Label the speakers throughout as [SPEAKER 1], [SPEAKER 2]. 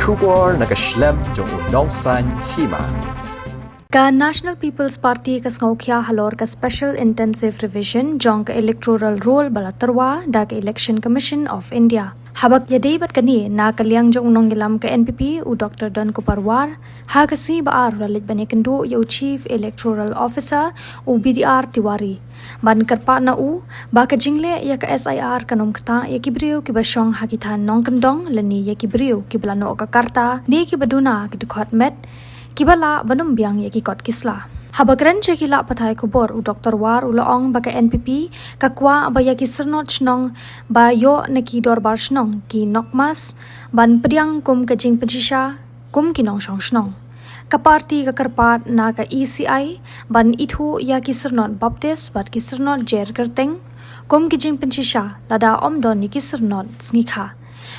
[SPEAKER 1] Shubor nakaslem jong unongsan hima.
[SPEAKER 2] Ka National People's Party ka Sngokia halor ka Special Intensive Revision jong ka Electoral Roll balatarwa da ka Election Commission of India. Habak yadai bat kani na kaliang jong unong ilam ka NPP u Dr. Don Kuparwar ha kasi baar ralit banikendo yu Chief Electoral Officer u BDR Tiwari. Ban karpa na u baka jingle ya ka SIR kanom kata ya kibriu ki basyong hakitan nong kendong lani ya kibriu ki balano ka karta ni ki baduna ki dukot met kibala banum biang ya ki kot kisla. Habagran che kila patay kubor u Dr. War u laong baka NPP kakwa ba ya ki sernot shnong ba yo na ki dorbar shnong ki nokmas ban pediang kum ka jing pensisha kum ki nong shong shnong. Ka parti ka karpat na ka ECI ban ithu ya ki sernot baptist bat ki sernot jer kerteng kum ki jing pensisha lada om don ni ki sernot sngi-kha.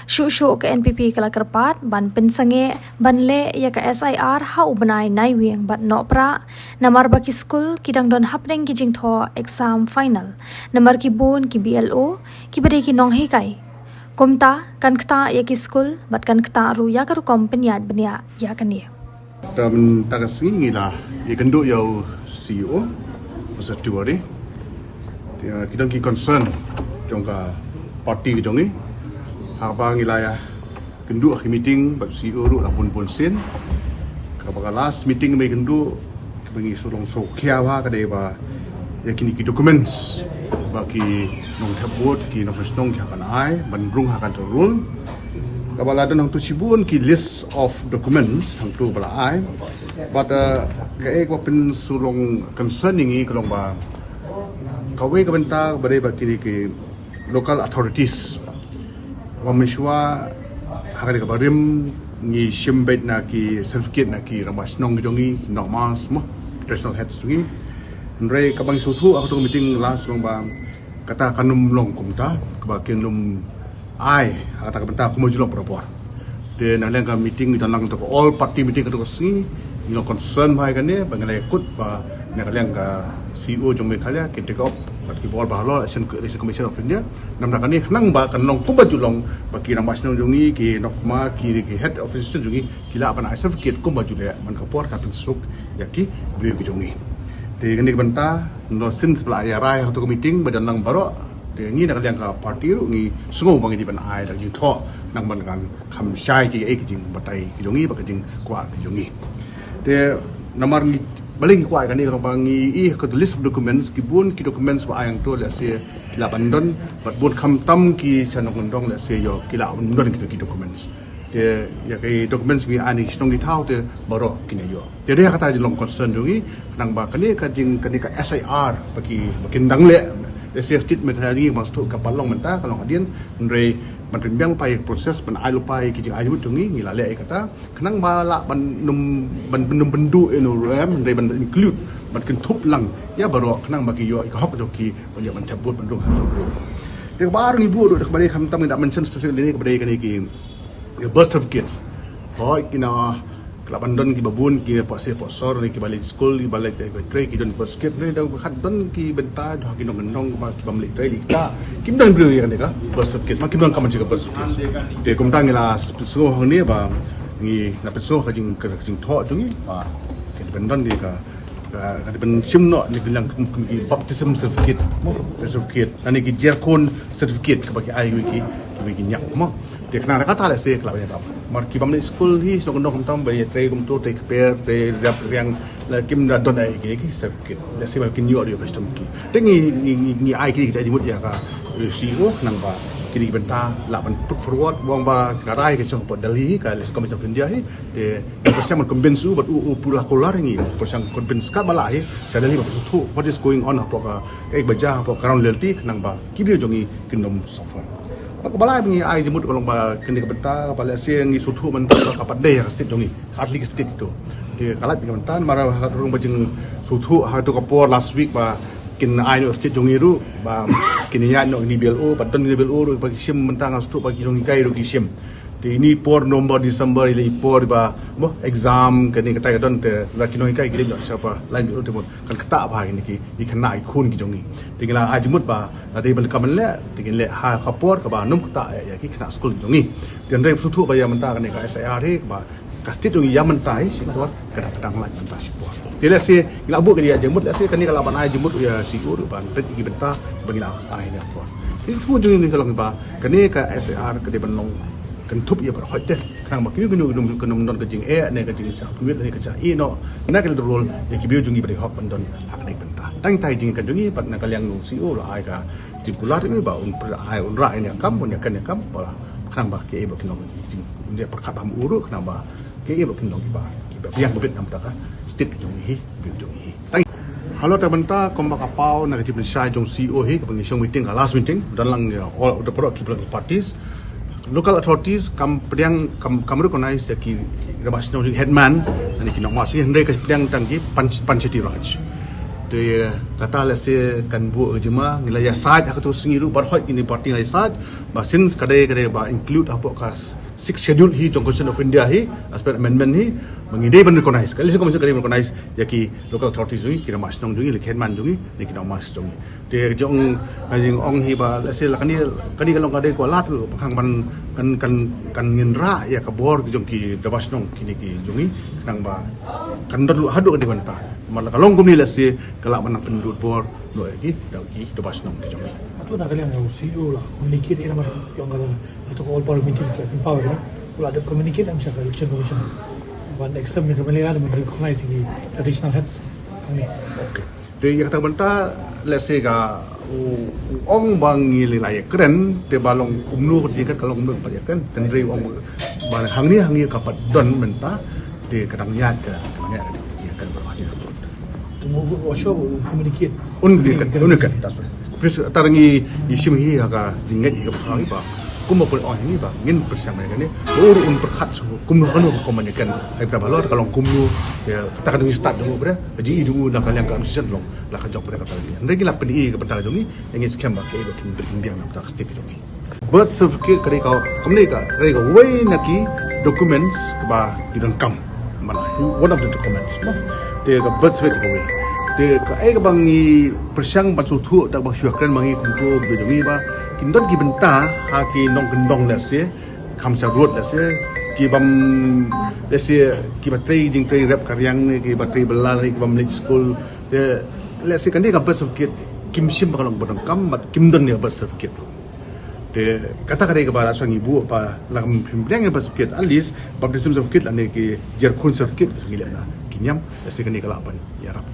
[SPEAKER 2] Shu ke NPP kala karpat ban pensange ban le ya ka SIR ha ubanai nai wieng bat no pra namar baki school kidang don hapdeng ki jing tho exam final namar ki bon ki BLO ki bade ki nong hekai komta kan kta ya ki school bat kan kta ru ya ka ru kompanyat bania ya kan ye
[SPEAKER 3] tam tagasngi ngila ikendo yau CEO masa tuari dia kita ki concern jongka parti jongi apa ngila ya kendo ki meeting bat CEO ru la pun sen kapag last meeting may kendo kami sulong so kiawa ka ba ya kini ki documents baki nong tabot ki nong sustong ki akan ai bandrung akan rule kabala don hang tu sibun ki list of documents hang tu bala ai but ka ek pen sulong concerning i kalong ba kawe ka benta bare ba ki local authorities wa mishwa hakari ka barim ni shimbet na ki certificate na ki ramas nong jongi normas mo personal heads tu ndre ka bang sutu aku tu meeting last long ba kata kanum long kumta ka kin lum ai kata benta aku mau julong propor de na lang meeting dan lang to all party meeting ka to si ni concern bhai kan ne bangalai kut ba na lang ka CEO jong me khalya ke take up bat ki bor ba lo election commission of India nam na kan ni nang ba kan long kuba julong ba ki ramas nong jongi ki nokma ki head office jongi kila apa na certificate kuba jule man ka por ka pin suk yaki bri ki jongi de kan ni benta no since bla ya rai to meeting ba dan lang baro ngi nak liang ka party ru ngi sungu bang di ban ai dak jing tho nang ban kan kham shai ki ek jing batai ki jongi ba jing kwa ki jongi te namar ngi baling kwa kan ni ro bang i ko list of documents ki bun ki documents wa ayang to la se kila bandon bat bun kham tam ki chanong ndong la se yo kila bandon ki documents te ya kai documents mi ani stong ki thau te baro ki ne yo te de kata jing long concern jongi nang ba kan ni ka jing kan ni ka SIR baki bakin dang le Asia statement hari masuk kapal long mentah kalau hadian ndre man pembiang pai proses ban ai lupai ki jing ai mut tungi ngila le kata kenang bala ban num bendu eno ram ndre ban include ban ken thup lang ya baro kenang bagi yo ka hok doki ban ya ban tabut ban dong te baru ni bu do ka bari kham tam ndak mention specifically ni ka bari kan ki birth certificates hoi kina Kelabandon ki babun ki posor ki balik school ki balik tray ki don basket ni dah khat don ki benta dah ki nong ba ki balik tray kita kim don bru ya ka basket makin don kaman juga basket te kum tang la so hang ni ba ni na peso ka jing tho tu ni ba ki bendon ni ka ka ben sim no ni bilang ki baptism certificate ani ki jerkon certificate ka bagi ai ki nyak mo te kana kata la se klab ya mar ki bamle school hi so kondong tam ba tray kum to take pair te rap yang la kim da don ai ki certificate la se ba kin yo dio custom ki te ni ai ki jadi mut ya ka CEO nang ba kini benta la ban put forward wong ba karai ke so pot Delhi ka les commission of India hi te persiaman convince u but u pula kolar ni persiaman convince ka bala hi sa Delhi ba so what is going on apa ka ek baja apa ground reality nang ba ki bio jongi kinom software balai bunyi ai jemut kalau ba kini kebenta bala siang ngi sutu men ka padde ya state jongi hardly state tu de kalat dengan tan mara rung bajing sutu ha to kapor last week ba kin ai no state jongi ru ba kini ya no ni BLO ba don ni BLO ru ba sim mentang astu ba jongi kai ru sim Ti ini por nombor Disember ili por ba mo exam kan ni kata don te la kinoi kai gilim siapa lain dulu temut kan kata ba ini ki kena ikun ki jongi tinggal ajmut ba ada bal kaman le tinggal le ha khapor ka ba num kata ya ki kena school jongi dan rep sutu ba ya menta kan ni ka SIR he ba kastit jongi ya menta si to kadang-kadang lah menta si por tidak sih ila bu ke dia jemut lah sih kan ni kalau ban ai jemut ya si ur ban tet ki benta bangila ai ne por itu semua jongi ni kalau ba kan ni ka SIR ke dia benong kan tup ya berhoi deh kerang mak kini kenu non kejing ne kejing cak punya ne kejak no nak el role ya kibiu jungi beri hok pendon hak dek bentah tangi tai jing kan jungi pat nak kalian nu CEO lah ai ka jikular ini ba un ai un rai ne kam punya kan ne kam ba kerang ba ke e ba kenu jing dia perkat am uru kerang ba ke e ba kenu ba kiba yang bebet nam ta ka stik jungi hi biu jungi hi halo ta benta komba kapau nak jip shai jong CEO hi ka pengisong meeting ka last meeting dan lang all the product parties local authorities kam recognize ki rabas no headman ani ki nokma si hendai ka pedang tangki panchati raj de kata lese kan bu jema ngilaya sad aku tu singiru barhoi ini party ngai sad ba since kadai ba include apa kas 6 schedule hi jong constitution of India hi as per amendment hi mengidai ban recognize kali se komisi kadai recognize ya ki local authorities hi ki ramas nong jungi headman jungi ni ki nokma jungi de jong jing ong hi ba lese lakani kalong kadai ko lat khang ban kan nginra ya ka bor ki jong ki ramas nong kini ki jungi nang ba kan dot hadu di banta malah kalong gumi lese kalak menang penduduk bor lo lagi dagi ramas nong ki jungi
[SPEAKER 4] tu nak kalian yang CEO lah communicate dengan yang kata atau all power meeting like empower kan kalau ada communicate dengan siapa election commission one exam yang kembali ada recognize the traditional heads kami
[SPEAKER 3] okay de yang kata benta let's say ga ong bang nilai keren te balong umnu di kan kalau umnu pa kan tendri ong bang hangi kapat don benta de kadang niat ke kan berwajib
[SPEAKER 4] tunggu workshop communicate
[SPEAKER 3] unikan tas pres tarangi isim hi aga jinget hi ka ba kum pun on ni ba ngin bersama kan ni baru perkat kum no komunikan ai ta balor kalau kum ya ta kan start dulu bre ji dulu nak kalian ka amsian long la ka jok bre ka tali ndai la pdi ka benta jongi yang scam ba ke ba kin indian nak ta stick jongi birth certificate kare ka kumne ka kare ka way naki documents ba kidon kam mana one of the documents de ka birth certificate ko de ka ai ka bangi persiang ban su thu tak ba syuakran bangi kumko be jongi ba kindon ki benta ha ki nong gendong lese kamsa road lese ki bam lese ki batri jing tri rap karyang ni ki batri belal ki bam late school de lese kan dia ka birth certificate kim sim ba kalong bodong kam mat kim don ni birth certificate de kata kare ka ba sang ibu pa lam pimbrang birth certificate at least baptism certificate ane ki jer kun certificate ngila na kinyam lese kan ni kalapan ya rap